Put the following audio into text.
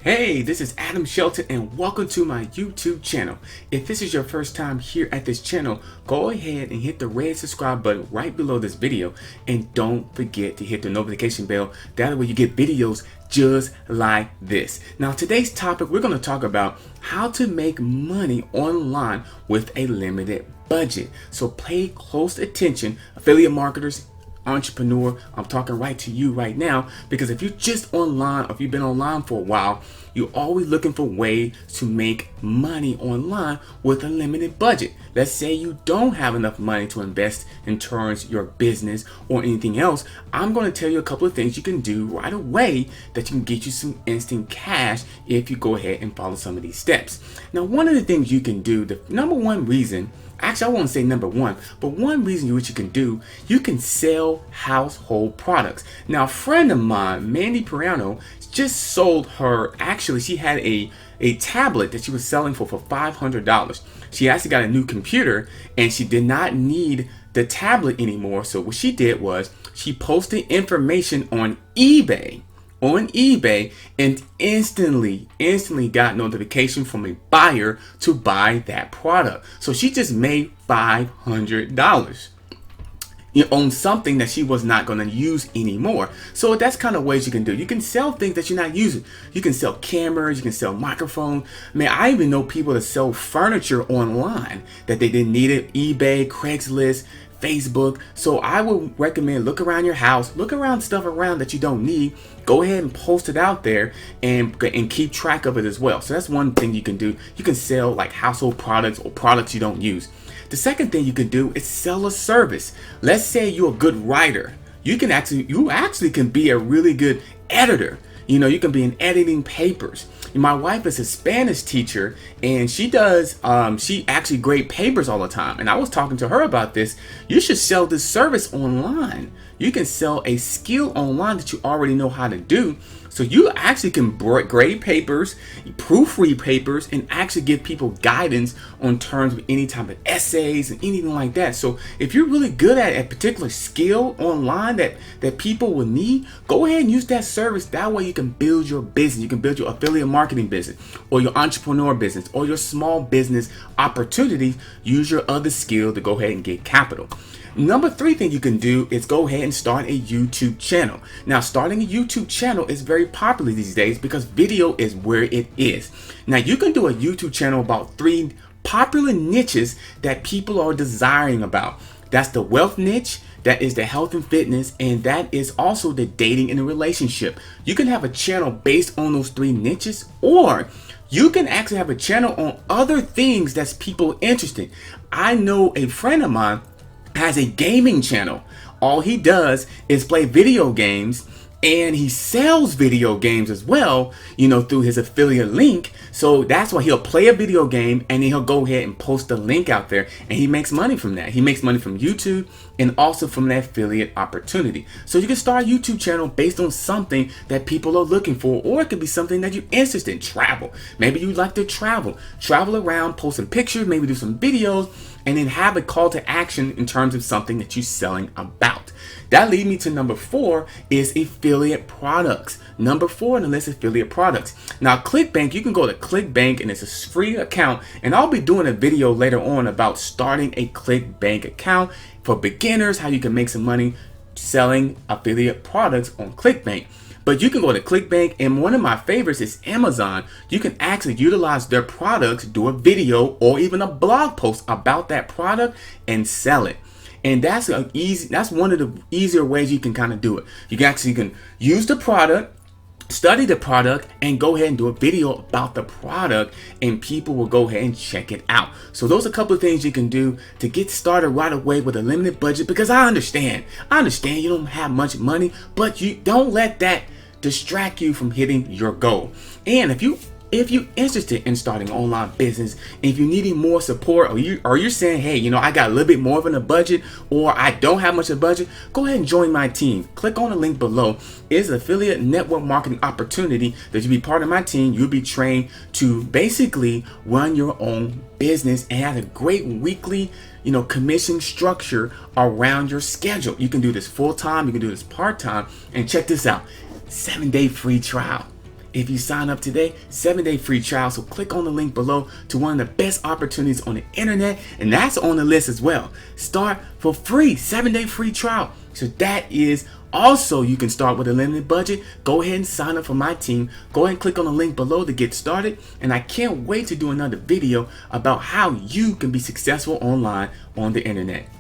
Hey, this is Adam Shelton and welcome to my YouTube channel. If this is your first time here at this channel, go ahead and hit the red subscribe button right below this video and don't forget to hit the notification bell. That way you get videos just like this. Now today's topic, we're going to talk about how to make money online with a limited budget. So pay close attention, affiliate marketers, entrepreneur. I'm talking right to you right now, because if you're just online, or if you've been online for a while, you're always looking for ways to make money online with a limited budget. Let's say you don't have enough money to invest in terms of your business or anything else. I'm going to tell you a couple of things you can do right away that can get you some instant cash if you go ahead and follow some of these steps. Now, one of the things you can do, the number one reason, actually, I won't say number one, but one reason which you can do, you can sell household products. Now, a friend of mine, Mandy Periano, just sold her, actually, she had a tablet that she was selling for $500. She actually got a new computer and she did not need the tablet anymore. So what she did was she posted information on eBay and instantly got notification from a buyer to buy that product. So she just made $500 on something that she was not going to use anymore. So that's kind of ways you can do. You can sell things that you're not using. You can sell cameras, you can sell microphones. Man, I even know people that sell furniture online that they didn't need it. eBay, Craigslist, Facebook. So I would recommend look around your house, look around stuff around that you don't need. Go ahead and post it out there and keep track of it as well. So that's one thing you can do. You can sell like household products or products you don't use. The second thing you can do is sell a service. Let's say you're a good writer. You actually can be a really good editor. You know, you can be in editing papers. My wife is a Spanish teacher and she actually grades papers all the time. And I was talking to her about this. You should sell this service online. You can sell a skill online that you already know how to do. So you actually can grade papers, proofread papers, and actually give people guidance on terms of any type of essays and anything like that. So if you're really good at a particular skill online that people will need, go ahead and use that service. That way you can build your business. You can build your affiliate marketing business or your entrepreneur business or your small business opportunities. Use your other skill to go ahead and get capital. Number three thing you can do is go ahead and start a YouTube channel. Now, starting a YouTube channel is very popular these days because video is where it is. Now, you can do a YouTube channel about 3 popular niches that people are desiring about. That's the wealth niche, that is the health and fitness, and that is also the dating and the relationship. You can have a channel based on those 3 niches, or you can actually have a channel on other things that's people interested. I know a friend of mine has a gaming channel. All he does is play video games, and he sells video games as well, you know, through his affiliate link. So that's why he'll play a video game and then he'll go ahead and post the link out there, and he makes money from that. He makes money from YouTube and also from that affiliate opportunity. So you can start a YouTube channel based on something that people are looking for, or it could be something that you're interested in. Travel. Maybe you like to travel around, post some pictures, maybe do some videos, and then have a call to action in terms of something that you're selling about. That leads me to number 4 is affiliate products. Number 4 on the list is affiliate products. Now, ClickBank, you can go to ClickBank and it's a free account, and I'll be doing a video later on about starting a ClickBank account for beginners, how you can make some money selling affiliate products on ClickBank. But you can go to ClickBank, and one of my favorites is Amazon. You can actually utilize their products, do a video or even a blog post about that product and sell it. And that's one of the easier ways you can kind of do it. You can use the product, study the product, and go ahead and do a video about the product, and people will go ahead and check it out. So those are a couple of things you can do to get started right away with a limited budget, because I understand you don't have much money, but you don't let that distract you from hitting your goal. And if you're interested in starting an online business, and if you're needing more support, or you're saying, hey, you know, I got a little bit more of a budget, or I don't have much of a budget, go ahead and join my team. Click on the link below. It's an affiliate network marketing opportunity that you'll be part of my team. You'll be trained to basically run your own business and have a great weekly, you know, commission structure around your schedule. You can do this full time, you can do this part time, and check this out. 7-day free trial. if you sign up today. 7-day free trial. So click on the link below to one of the best opportunities on the internet, and that's on the list as well. Start for free, 7-day free trial. So that is also, you can start with a limited budget. Go ahead and sign up for my team. Go ahead and click on the link below to get started. And I can't wait to do another video about how you can be successful online on the internet.